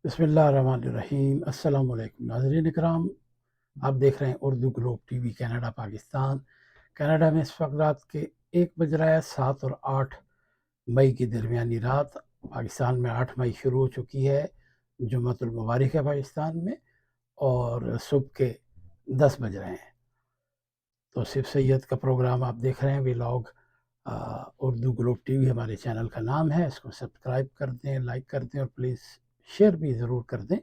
بسم اللہ الرحمن الرحیم۔ السلام علیکم ناظرین اکرام، آپ دیکھ رہے ہیں Urdu Globe T V Canada Pakistan. Canada میں اس وقت رات کے 1 بج رہا ہے، 7 اور 8 مئی کی درمیانی رات۔ پاکستان میں 8 مئی شروع ہو چکی ہے، جمعۃ المبارک ہے پاکستان میں، اور صبح کے 10 بج رہے ہیں۔ تو صرف سید کا پروگرام آپ دیکھ رہے ہیں، vlog Urdu Globe T V ہمارے چینل کا نام ہے۔ اس کو سبسکرائب کر دیں، لائک کر دیں، اور پلیز شیئر بھی ضرور کر دیں۔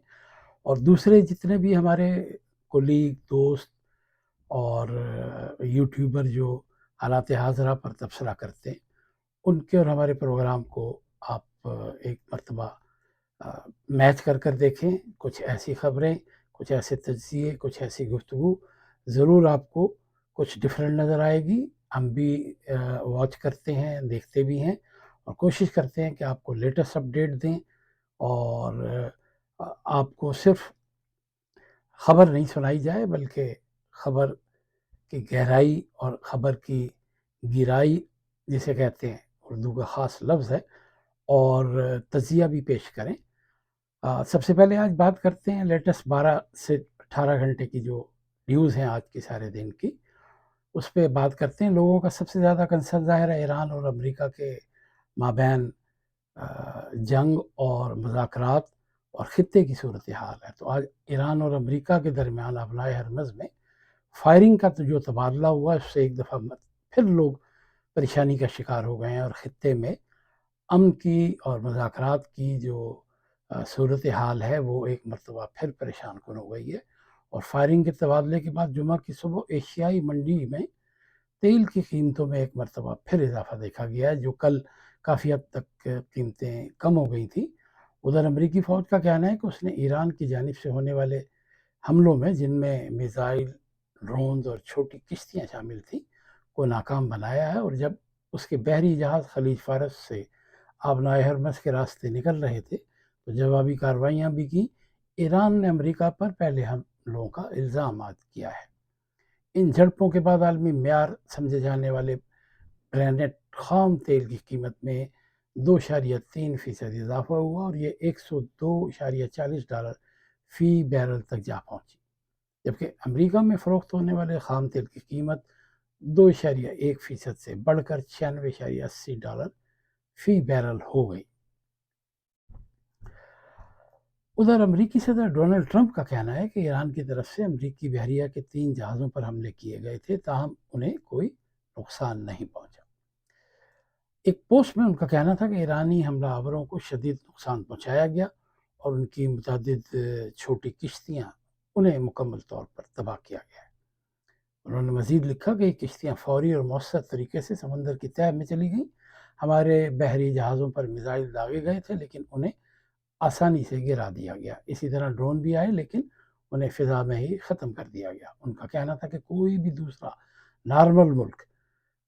اور دوسرے جتنے بھی ہمارے کولیگ، دوست اور یوٹیوبر جو حالات حاضرہ پر تبصرہ کرتے ہیں، ان کے اور ہمارے پروگرام کو آپ ایک مرتبہ میچ کر دیکھیں۔ کچھ ایسی خبریں، کچھ ایسے تجزیے، کچھ ایسی گفتگو ضرور آپ کو کچھ ڈفرینٹ نظر آئے گی۔ ہم بھی واچ کرتے ہیں، دیکھتے بھی ہیں، اور کوشش کرتے ہیں کہ آپ کو لیٹسٹ اپڈیٹ دیں، اور آپ کو صرف خبر نہیں سنائی جائے بلکہ خبر کی گہرائی اور خبر کی گہرائی جسے کہتے ہیں، اردو کا خاص لفظ ہے، اور تجزیہ بھی پیش کریں۔ سب سے پہلے آج بات کرتے ہیں لیٹسٹ 12 سے 18 گھنٹے کی جو نیوز ہیں آج کی سارے دن کی، اس پہ بات کرتے ہیں۔ لوگوں کا سب سے زیادہ کنسرن ظاہر ہے ایران اور امریکہ کے مابین جنگ اور مذاکرات اور خطے کی صورتحال ہے۔ تو آج ایران اور امریکہ کے درمیان ابنائے ہرمز میں فائرنگ کا جو تبادلہ ہوا، اس سے ایک دفعہ پھر لوگ پریشانی کا شکار ہو گئے ہیں، اور خطے میں امن کی اور مذاکرات کی جو صورتحال ہے وہ ایک مرتبہ پھر پریشان کن ہو گئی ہے۔ اور فائرنگ کے تبادلے کے بعد جمعہ کی صبح ایشیائی منڈی میں تیل کی قیمتوں میں ایک مرتبہ پھر اضافہ دیکھا گیا ہے، جو کل کافی حد تک قیمتیں کم ہو گئی تھیں۔ ادھر امریکی فوج کا کہنا ہے کہ اس نے ایران کی جانب سے ہونے والے حملوں میں، جن میں میزائل، ڈرونز اور چھوٹی کشتیاں شامل تھیں، کو ناکام بنایا ہے۔ اور جب اس کے بحری جہاز خلیج فارس سے آبنائے ہرمز کے راستے نکل رہے تھے تو جوابی کارروائیاں بھی کی۔ ایران نے امریکہ پر پہلے حملوں کا الزام عائد کیا ہے۔ ان جھڑپوں کے بعد عالمی معیار سمجھے جانے والے برینڈ خام تیل کی قیمت میں 2.3% اضافہ ہوا، اور یہ $102.40 فی بیرل تک جا پہنچی، جبکہ امریکہ میں فروخت ہونے والے خام تیل کی قیمت 2.1% سے بڑھ کر $96.80 فی بیرل ہو گئی۔ ادھر امریکی صدر ڈونلڈ ٹرمپ کا کہنا ہے کہ ایران کی طرف سے امریکی بحریہ کے 3 جہازوں پر حملے کیے گئے تھے، تاہم انہیں کوئی نقصان نہیں پہنچا۔ ایک پوسٹ میں ان کا کہنا تھا کہ ایرانی حملہ آوروں کو شدید نقصان پہنچایا گیا، اور ان کی متعدد چھوٹی کشتیاں انہیں مکمل طور پر تباہ کیا گیا ہے۔ انہوں نے مزید لکھا کہ یہ کشتیاں فوری اور مؤثر طریقے سے سمندر کی تہہ میں چلی گئیں۔ ہمارے بحری جہازوں پر میزائل داغے گئے تھے، لیکن انہیں آسانی سے گرا دیا گیا۔ اسی طرح ڈرون بھی آئے، لیکن انہیں فضا میں ہی ختم کر دیا گیا۔ ان کا کہنا تھا کہ کوئی بھی دوسرا نارمل ملک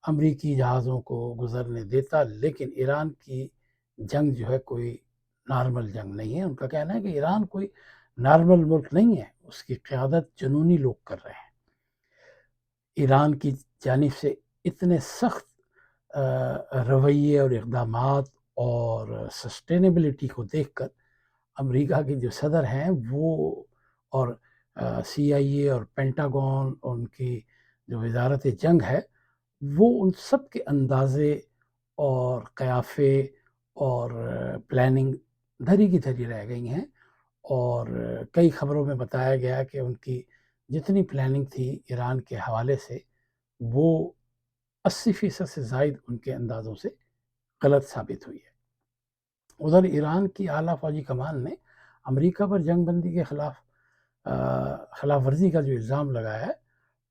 امریکی جہازوں کو گزرنے دیتا، لیکن ایران کی جنگ جو ہے کوئی نارمل جنگ نہیں ہے۔ ان کا کہنا ہے کہ ایران کوئی نارمل ملک نہیں ہے، اس کی قیادت جنونی لوگ کر رہے ہیں۔ ایران کی جانب سے اتنے سخت رویے اور اقدامات اور سسٹینیبلٹی کو دیکھ کر امریکہ کے جو صدر ہیں وہ، اور CIA اور پینٹاگون، ان کی جو وزارت جنگ ہے، وہ ان سب کے اندازے اور قیافے اور پلاننگ دھری کی دھری رہ گئی ہیں۔ اور کئی خبروں میں بتایا گیا کہ ان کی جتنی پلاننگ تھی ایران کے حوالے سے، وہ 80% سے زائد ان کے اندازوں سے غلط ثابت ہوئی ہے۔ ادھر ایران کی اعلیٰ فوجی کمان نے امریکہ پر جنگ بندی کے خلاف ورزی کا جو الزام لگایا ہے،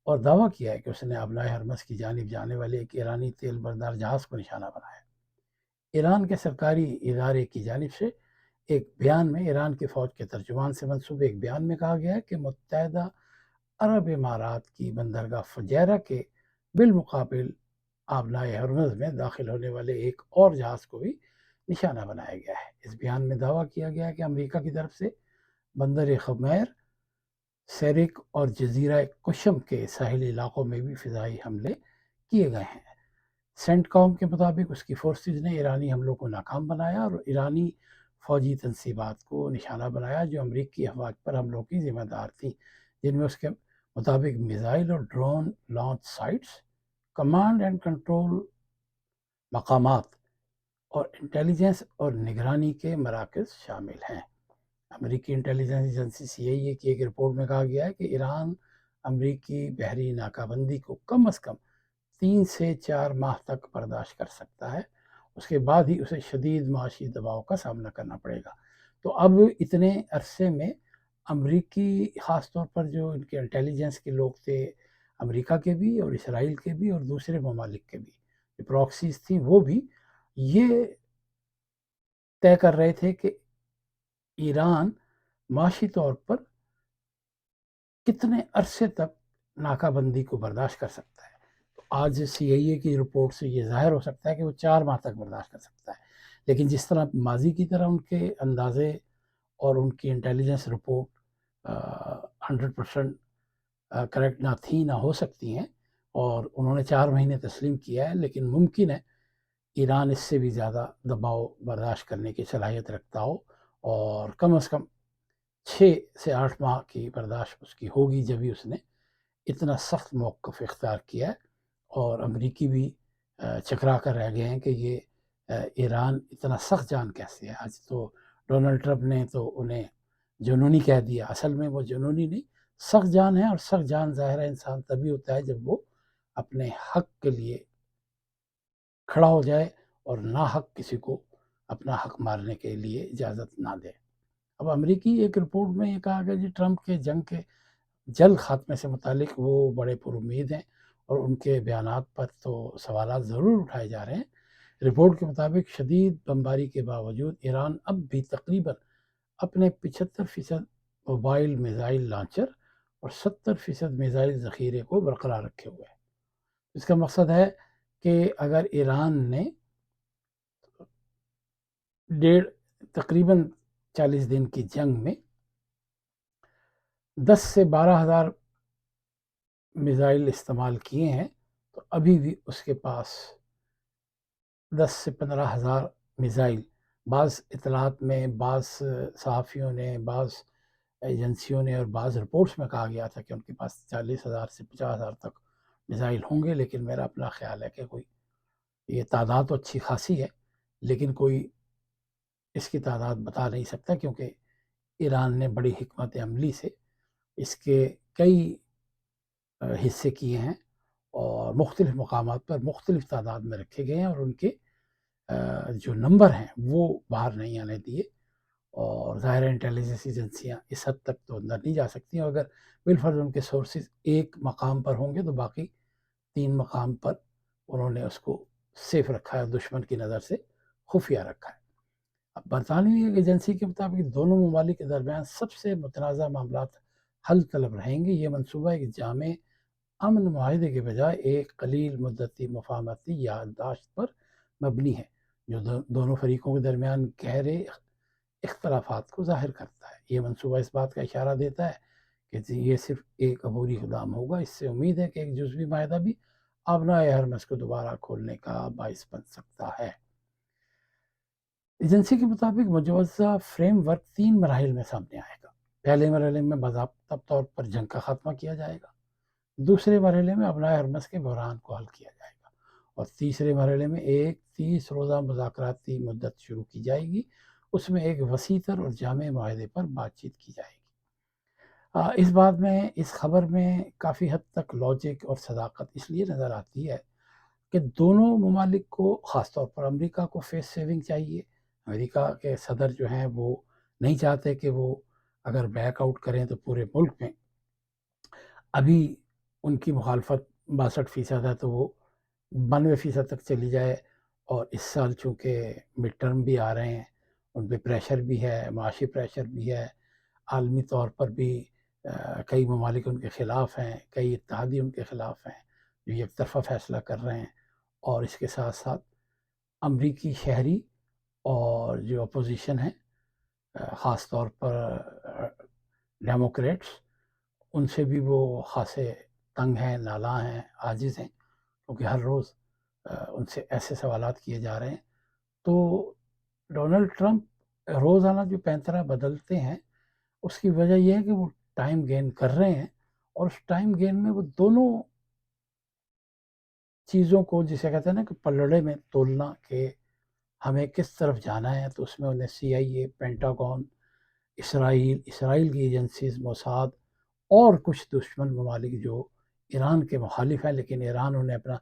اور دعویٰ کیا ہے کہ اس نے ابنائے ہرمز کی جانب جانے والے ایک ایرانی تیل بردار جہاز کو نشانہ بنایا۔ ایران کے سرکاری ادارے کی جانب سے ایک بیان میں، ایران کی فوج کے ترجمان سے منسوب ایک بیان میں کہا گیا ہے کہ متحدہ عرب امارات کی بندرگاہ فجیرہ کے بالمقابل آبنائے ہرمز میں داخل ہونے والے ایک اور جہاز کو بھی نشانہ بنایا گیا ہے۔ اس بیان میں دعویٰ کیا گیا ہے کہ امریکہ کی طرف سے بندر خمیر، سیرک اور جزیرہ کشم کے ساحلی علاقوں میں بھی فضائی حملے کیے گئے ہیں۔ سینٹ کام کے مطابق اس کی فورسز نے ایرانی حملوں کو ناکام بنایا، اور ایرانی فوجی تنصیبات کو نشانہ بنایا جو امریکی افواج پر حملوں کی ذمہ دار تھیں، جن میں اس کے مطابق میزائل اور drone launch sites, command and control مقامات اور انٹیلیجنس اور نگرانی کے مراکز شامل ہیں۔ امریکی انٹیلیجنس ایجنسی CIA کی ایک رپورٹ میں کہا گیا ہے کہ ایران امریکی بحری ناکہ بندی کو کم از کم 3 سے 4 ماہ تک برداشت کر سکتا ہے، اس کے بعد ہی اسے شدید معاشی دباؤ کا سامنا کرنا پڑے گا۔ تو اب اتنے عرصے میں امریکی خاص طور پر جو ان کے انٹیلیجنس کے لوگ تھے، امریکہ کے بھی اور اسرائیل کے بھی اور دوسرے ممالک کے بھی جو پراکسیز تھیں، وہ بھی یہ طے کر رہے تھے کہ ایران معاشی طور پر کتنے عرصے تک ناکہ بندی کو برداشت کر سکتا ہے۔ تو آج CIA کی رپورٹ سے یہ ظاہر ہو سکتا ہے کہ وہ 4 ماہ تک برداشت کر سکتا ہے، لیکن جس طرح ماضی کی طرح ان کے اندازے اور ان کی انٹیلیجنس رپورٹ 100% کریکٹ نہ تھی، نہ ہو سکتی ہیں، اور انہوں نے 4 مہینے تسلیم کیا ہے، لیکن ممکن ہے ایران اس سے بھی زیادہ دباؤ برداشت کرنے کی صلاحیت رکھتا ہو، اور کم از کم 6 سے 8 ماہ کی برداشت اس کی ہوگی، جب ہی اس نے اتنا سخت موقف اختیار کیا ہے۔ اور امریکی بھی چکرا کر رہ گئے ہیں کہ یہ ایران اتنا سخت جان کیسے ہے۔ آج تو ڈونلڈ ٹرمپ نے تو انہیں جنونی کہہ دیا، اصل میں وہ جنونی نہیں، سخت جان ہے، اور سخت جان ظاہر ہے انسان تبھی ہوتا ہے جب وہ اپنے حق کے لیے کھڑا ہو جائے اور ناحق کسی کو اپنا حق مارنے کے لیے اجازت نہ دے۔ اب امریکی ایک رپورٹ میں یہ کہا گیا جی ٹرمپ کے جنگ کے جلد خاتمے سے متعلق وہ بڑے پر امید ہیں، اور ان کے بیانات پر تو سوالات ضرور اٹھائے جا رہے ہیں۔ رپورٹ کے مطابق شدید بمباری کے باوجود ایران اب بھی تقریباً اپنے 75% موبائل میزائل لانچر اور 70% میزائل ذخیرے کو برقرار رکھے ہوئے ہے۔ اس کا مقصد ہے کہ اگر ایران نے تقریباً 40 دن کی جنگ میں 10 سے 12 ہزار میزائل استعمال کیے ہیں، تو ابھی بھی اس کے پاس 10 سے 15 ہزار میزائل، بعض اطلاعات میں، بعض صحافیوں نے، بعض ایجنسیوں نے اور بعض رپورٹس میں کہا گیا تھا کہ ان کے پاس 40,000 سے 50,000 تک میزائل ہوں گے، لیکن میرا اپنا خیال ہے کہ کوئی یہ تعداد تو اچھی خاصی ہے، لیکن کوئی اس کی تعداد بتا نہیں سکتا، کیونکہ ایران نے بڑی حکمت عملی سے اس کے کئی حصے کیے ہیں اور مختلف مقامات پر مختلف تعداد میں رکھے گئے ہیں، اور ان کے جو نمبر ہیں وہ باہر نہیں آنے دیے، اور ظاہر انٹیلیجنس ایجنسیاں اس حد تک تو اندر نہیں جا سکتی، اور اگر بالفرض ان کے سورسز ایک مقام پر ہوں گے تو باقی 3 مقام پر انہوں نے اس کو سیف رکھا ہے، دشمن کی نظر سے خفیہ رکھا ہے۔ اب برطانوی ایک ایجنسی کے مطابق دونوں ممالک کے درمیان سب سے متنازع معاملات حل طلب رہیں گے۔ یہ منصوبہ ایک جامع امن معاہدے کے بجائے ایک قلیل مدتی مفاہمتی یادداشت پر مبنی ہے، جو دونوں فریقوں کے درمیان گہرے اختلافات کو ظاہر کرتا ہے۔ یہ منصوبہ اس بات کا اشارہ دیتا ہے کہ یہ صرف ایک عبوری اقدام ہوگا۔ اس سے امید ہے کہ ایک جزوی معاہدہ بھی آبنائے ہرمز کو دوبارہ کھولنے کا باعث بن سکتا ہے۔ ایجنسی کے مطابق مجوزہ فریم ورک 3 مراحل میں سامنے آئے گا۔ پہلے مرحلے میں باضابطہ طور پر جنگ کا خاتمہ کیا جائے گا، دوسرے مرحلے میں ابنائے ہرمز کے بحران کو حل کیا جائے گا، اور تیسرے مرحلے میں ایک 30 روزہ مذاکراتی مدت شروع کی جائے گی۔ اس میں ایک وسیع تر اور جامع معاہدے پر بات چیت کی جائے گی۔ اس بات میں، اس خبر میں کافی حد تک لاجک اور صداقت اس لیے نظر آتی ہے کہ دونوں ممالک کو، خاص طور پر امریکہ کو فیس سیونگ چاہیے۔ امریکہ کے صدر جو ہیں وہ نہیں چاہتے کہ وہ اگر بیک آؤٹ کریں تو پورے ملک میں، ابھی ان کی مخالفت 62% ہے تو وہ 92% تک چلی جائے، اور اس سال چونکہ مڈ ٹرم بھی آ رہے ہیں، ان پہ پریشر بھی ہے، معاشی پریشر بھی ہے، عالمی طور پر بھی کئی ممالک ان کے خلاف ہیں، کئی اتحادی ان کے خلاف ہیں جو یک طرفہ فیصلہ کر رہے ہیں، اور اس کے ساتھ ساتھ امریکی شہری اور جو اپوزیشن ہے، خاص طور پر ڈیموکریٹس، ان سے بھی وہ خاصے تنگ ہیں، نالاں ہیں، عاجز ہیں، کیونکہ ہر روز ان سے ایسے سوالات کیے جا رہے ہیں۔ تو ڈونلڈ ٹرمپ روزانہ جو پینترا بدلتے ہیں اس کی وجہ یہ ہے کہ وہ ٹائم گین کر رہے ہیں، اور اس ٹائم گین میں وہ دونوں چیزوں کو جسے کہتے ہیں نا کہ پلڑے میں تولنا کہ ہمیں کس طرف جانا ہے، تو اس میں انہیں CIA، پینٹاگون، اسرائیل کی ایجنسیز، موساد اور کچھ دشمن ممالک جو ایران کے مخالف ہیں، لیکن ایران انہیں اپنا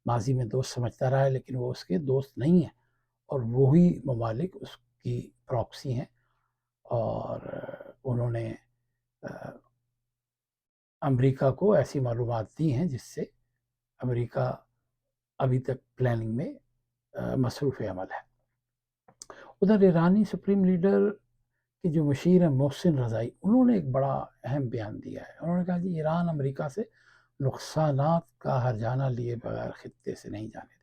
ماضی میں دوست سمجھتا رہا ہے، لیکن وہ اس کے دوست نہیں ہیں، اور وہی ممالک اس کی پراکسی ہیں، اور انہوں نے امریکہ کو ایسی معلومات دی ہیں جس سے امریکہ ابھی تک پلاننگ میں مصروف عمل ہے۔ ادھر ایرانی سپریم لیڈر کے جو مشیر ہیں محسن رضائی، انہوں نے ایک بڑا اہم بیان دیا ہے۔ انہوں نے کہا جی ایران امریکہ سے نقصانات کا ہرجانہ لیے بغیر خطے سے نہیں جانے دے گا۔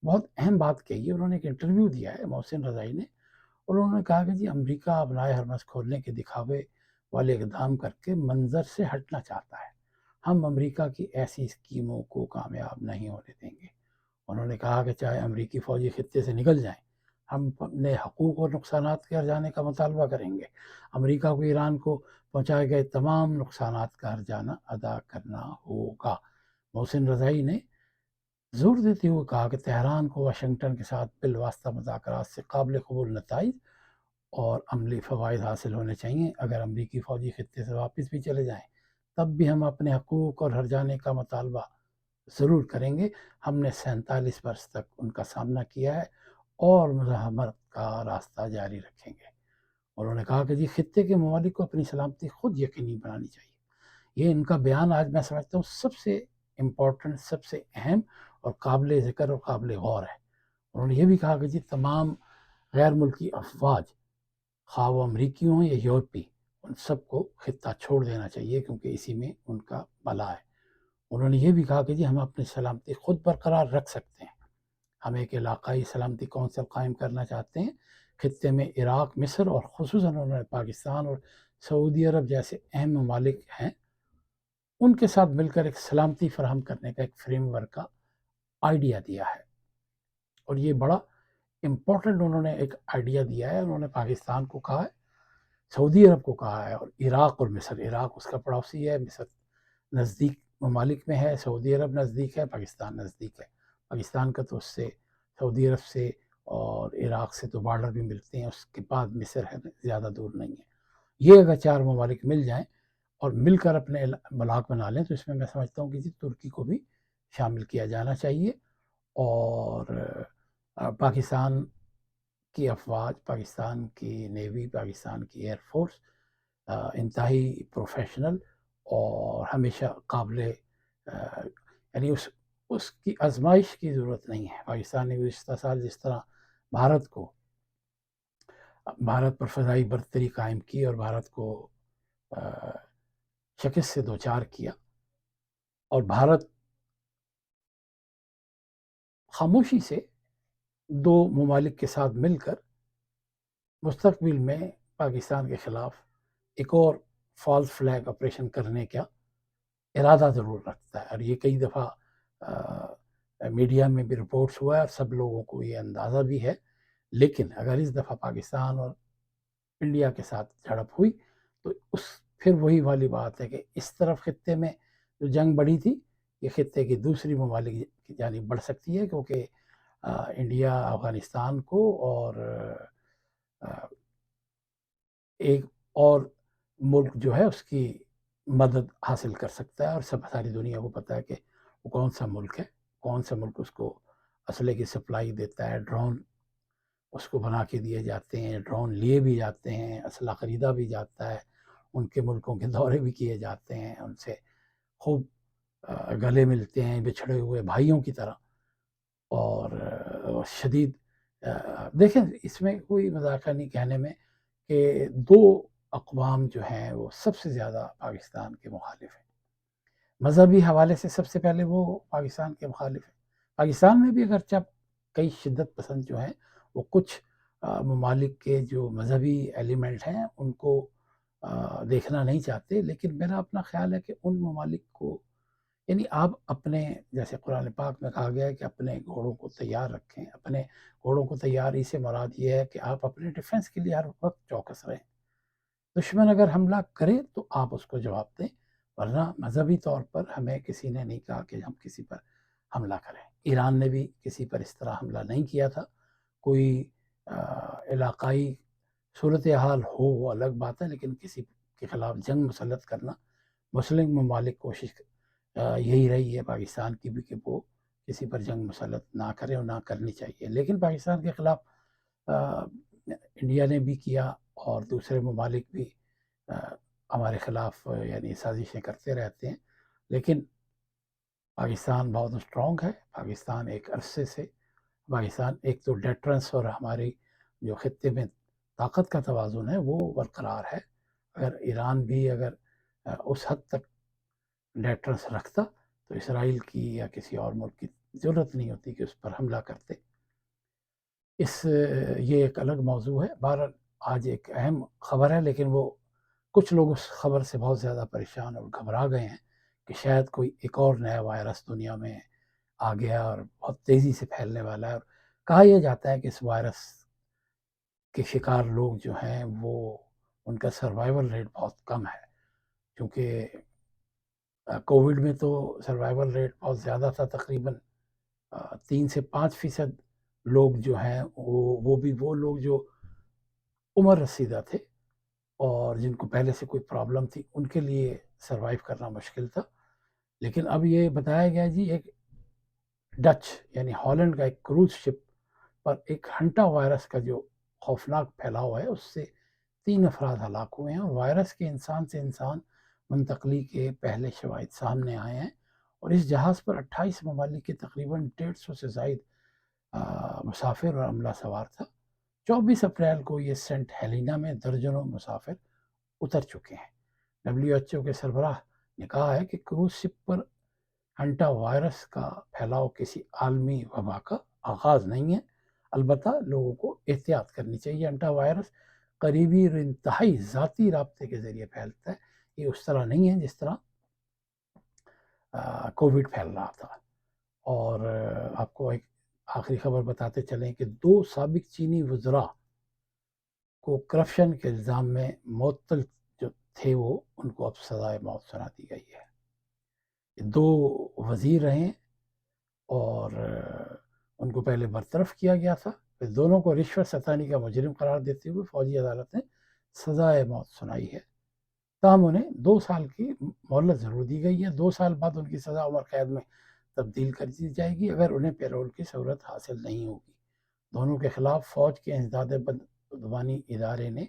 بہت اہم بات کہی ہے، انہوں نے ایک انٹرویو دیا ہے محسن رضائی نے، اور انہوں نے کہا کہ جی امریکہ ابنائے ہرمز کھولنے کے دکھاوے والے اقدام کر کے منظر سے ہٹنا چاہتا ہے، ہم امریکہ کی ایسی اسکیموں کو کامیاب نہیں ہونے دیں گے۔ انہوں نے کہا کہ چاہے امریکی فوجی خطے سے نکل جائیں، ہم اپنے حقوق اور نقصانات کے ہرجانے کا مطالبہ کریں گے۔ امریکہ کو ایران کو پہنچائے گئے تمام نقصانات کا ہرجانہ ادا کرنا ہوگا۔ محسن رضائی نے زور دیتے ہوئے کہا کہ تہران کو واشنگٹن کے ساتھ بالواسطہ مذاکرات سے قابل قبول نتائج اور عملی فوائد حاصل ہونے چاہیے۔ اگر امریکی فوجی خطے سے واپس بھی چلے جائیں تب بھی ہم اپنے حقوق اور ہرجانے کا مطالبہ ضرور کریں گے۔ ہم نے 47 برس تک ان کا سامنا کیا ہے اور مزاحمت کا راستہ جاری رکھیں گے۔ انہوں نے کہا کہ جی خطے کے ممالک کو اپنی سلامتی خود یقینی بنانی چاہیے۔ یہ ان کا بیان آج میں سمجھتا ہوں سب سے امپورٹنٹ، سب سے اہم اور قابل ذکر اور قابل غور ہے۔ انہوں نے یہ بھی کہا کہ جی تمام غیر ملکی افواج، خواہ وہ امریکی ہوں یا یورپی، ان سب کو خطہ چھوڑ دینا چاہیے کیونکہ اسی میں ان کا بھلا ہے۔ انہوں نے یہ بھی کہا کہ جی ہم اپنی سلامتی خود برقرار رکھ سکتے ہیں، ہم ایک علاقائی سلامتی کونسل قائم کرنا چاہتے ہیں۔ خطے میں عراق، مصر اور خصوصاً انہوں نے پاکستان اور سعودی عرب جیسے اہم ممالک ہیں، ان کے ساتھ مل کر ایک سلامتی فراہم کرنے کا ایک فریم ورک کا آئیڈیا دیا ہے، اور یہ بڑا امپورٹنٹ انہوں نے ایک آئیڈیا دیا ہے۔ انہوں نے پاکستان کو کہا ہے، سعودی عرب کو کہا ہے، اور عراق اور مصر، عراق اس کا پڑوسی ہے، مصر نزدیک ممالک میں ہے، سعودی عرب نزدیک ہے، پاکستان نزدیک ہے۔ پاکستان کا تو اس سے سعودی عرب سے اور عراق سے تو بارڈر بھی ملتے ہیں، اس کے بعد مصر ہے، زیادہ دور نہیں ہے۔ یہ اگر 4 ممالک مل جائیں اور مل کر اپنے بلاک بنا لیں تو اس میں سمجھتا ہوں کہ جی ترکی کو بھی شامل کیا جانا چاہیے، اور پاکستان کی افواج، پاکستان کی نیوی، پاکستان کی ایئر فورس انتہائی پروفیشنل اور ہمیشہ قابل یعنی اس کی آزمائش کی ضرورت نہیں ہے۔ پاکستان نے گزشتہ سال جس طرح بھارت پر فضائی برتری قائم کی اور بھارت کو شکست سے دوچار کیا، اور بھارت خاموشی سے 2 ممالک کے ساتھ مل کر مستقبل میں پاکستان کے خلاف ایک اور فالس فلیگ آپریشن کرنے کا ارادہ ضرور رکھتا ہے، اور یہ کئی دفعہ میڈیا میں بھی رپورٹس ہوا ہے اور سب لوگوں کو یہ اندازہ بھی ہے۔ لیکن اگر اس دفعہ پاکستان اور انڈیا کے ساتھ جھڑپ ہوئی تو پھر وہی والی بات ہے کہ اس طرف خطے میں جو جنگ بڑھی تھی، یہ خطے کی دوسری ممالک کی جانب بڑھ سکتی ہے، کیونکہ انڈیا افغانستان کو اور ایک اور ملک جو ہے اس کی مدد حاصل کر سکتا ہے، اور ساری دنیا کو پتہ ہے کہ وہ کون سا ملک ہے، کون سا ملک اس کو اسلحے کی سپلائی دیتا ہے، ڈرون اس کو بنا کے دیے جاتے ہیں، ڈرون لیے بھی جاتے ہیں، اسلحہ خریدا بھی جاتا ہے، ان کے ملکوں کے دورے بھی کیے جاتے ہیں، ان سے خوب گلے ملتے ہیں بچھڑے ہوئے بھائیوں کی طرح، اور شدید دیکھیں اس میں کوئی مذاق نہیں کہنے میں کہ 2 اقوام جو ہیں وہ سب سے زیادہ پاکستان کے مخالف ہیں، مذہبی حوالے سے سب سے پہلے وہ پاکستان کے مخالف ہیں۔ پاکستان میں بھی اگرچہ کئی شدت پسند جو ہیں وہ کچھ ممالک کے جو مذہبی ایلیمنٹ ہیں ان کو دیکھنا نہیں چاہتے، لیکن میرا اپنا خیال ہے کہ ان ممالک کو یعنی آپ اپنے، جیسے قرآن پاک میں کہا گیا ہے کہ اپنے گھوڑوں کو تیار رکھیں. اپنے گھوڑوں کو تیاری سے مراد یہ ہے کہ آپ اپنے ڈیفنس کے لیے ہر وقت چوکس رہیں. دشمن اگر حملہ کرے تو آپ اس کو جواب دیں، ورنہ مذہبی طور پر ہمیں کسی نے نہیں کہا کہ ہم کسی پر حملہ کریں. ایران نے بھی کسی پر اس طرح حملہ نہیں کیا تھا. کوئی علاقائی صورتحال ہو وہ الگ بات ہے، لیکن کسی کے خلاف جنگ مسلط کرنا مسلم ممالک کوشش یہی رہی ہے پاکستان کی بھی کہ وہ کسی پر جنگ مسلط نہ کرے اور نہ کرنی چاہیے. لیکن پاکستان کے خلاف انڈیا نے بھی کیا اور دوسرے ممالک بھی ہمارے خلاف یعنی سازشیں کرتے رہتے ہیں. لیکن پاکستان بہت اسٹرانگ ہے. پاکستان ایک عرصے سے پاکستان ایک تو ڈیٹرنس اور ہماری جو خطے میں طاقت کا توازن ہے وہ برقرار ہے. اگر ایران بھی اگر اس حد تک ڈیٹرنس رکھتا تو اسرائیل کی یا کسی اور ملک کی ضرورت نہیں ہوتی کہ اس پر حملہ کرتے. یہ ایک الگ موضوع ہے. بہرحال آج ایک اہم خبر ہے، لیکن وہ کچھ لوگ اس خبر سے بہت زیادہ پریشان اور گھبرا گئے ہیں کہ شاید کوئی ایک اور نیا وائرس دنیا میں آ گیا اور بہت تیزی سے پھیلنے والا ہے. اور کہا یہ جاتا ہے کہ اس وائرس کے شکار لوگ جو ہیں وہ ان کا سروائیول ریٹ بہت کم ہے، کیونکہ کووڈ میں تو سروائیول ریٹ بہت زیادہ تھا. تقریباً 3 سے 5% لوگ جو ہیں وہ بھی وہ لوگ جو عمر رسیدہ تھے اور جن کو پہلے سے کوئی پرابلم تھی ان کے لیے سروائیو کرنا مشکل تھا. لیکن اب یہ بتایا گیا جی ایک ڈچ یعنی ہالینڈ کا ایک کروز شپ پر ایک ہنٹا وائرس کا جو خوفناک پھیلاؤ ہے اس سے 3 افراد ہلاک ہوئے ہیں. اور وائرس کے انسان سے انسان منتقلی کے پہلے شواہد سامنے آئے ہیں. اور اس جہاز پر 28 ممالک کے تقریباً 150 سے زائد مسافر اور عملہ سوار تھا. 24 اپریل کو یہ سینٹ ہیلینا میں درجنوں مسافر اتر چکے ہیں. WHO کے سربراہ نے کہا ہے کہ کروز شپ پر ہنٹا وائرس کا پھیلاؤ کسی عالمی وبا کا آغاز نہیں ہے، البتہ لوگوں کو احتیاط کرنی چاہیے. ہنٹا وائرس قریبی اور انتہائی ذاتی رابطے کے ذریعے پھیلتا ہے. یہ اس طرح نہیں ہے جس طرح کووڈ پھیل رہا تھا. اور آپ کو ایک آخری خبر بتاتے چلیں کہ 2 سابق چینی وزراء کو کرپشن کے الزام میں معطل جو تھے وہ ان کو اب سزائے موت سنا دی گئی ہے. 2 وزیر رہے اور ان کو پہلے برطرف کیا گیا تھا، پھر دونوں کو رشوت ستانی کا مجرم قرار دیتے ہوئے فوجی عدالت نے سزائے موت سنائی ہے. تاہم انہیں 2 سال کی مہلت ضرور دی گئی ہے. 2 سال بعد ان کی سزا عمر قید میں تبدیل کر دی جائے گی اگر انہیں پیرول کی سہولت حاصل نہیں ہوگی. دونوں کے خلاف فوج کے انسداد بدعنوانی ادارے نے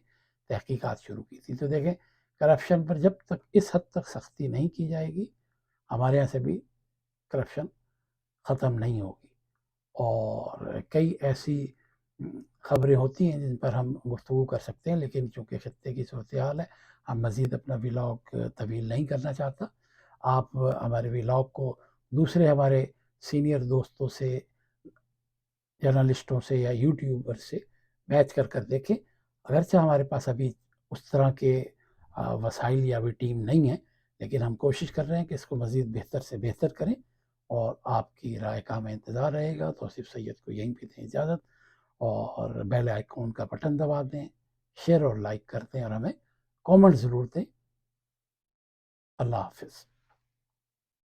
تحقیقات شروع کی تھی. تو دیکھیں کرپشن پر جب تک اس حد تک سختی نہیں کی جائے گی ہمارے یہاں سے بھی کرپشن ختم نہیں ہوگی. اور کئی ایسی خبریں ہوتی ہیں جن پر ہم گفتگو کر سکتے ہیں، لیکن چونکہ خطے کی صورتحال ہے ہم مزید اپنا ولاگ طویل نہیں کرنا چاہتا. آپ ہمارے ولاگ کو دوسرے ہمارے سینئر دوستوں سے، جرنلسٹوں سے یا یوٹیوبر سے میچ کر دیکھیں. اگرچہ ہمارے پاس ابھی اس طرح کے وسائل یا بھی ٹیم نہیں ہے، لیکن ہم کوشش کر رہے ہیں کہ اس کو مزید بہتر سے بہتر کریں. اور آپ کی رائے کا ہمیں انتظار رہے گا. توصیف سید کو یہیں پہ دیں اجازت، اور بیل آئیکن کا بٹن دبا دیں، شیئر اور لائک کر دیں اور ہمیں کامنٹ ضرور دیں. اللہ حافظ.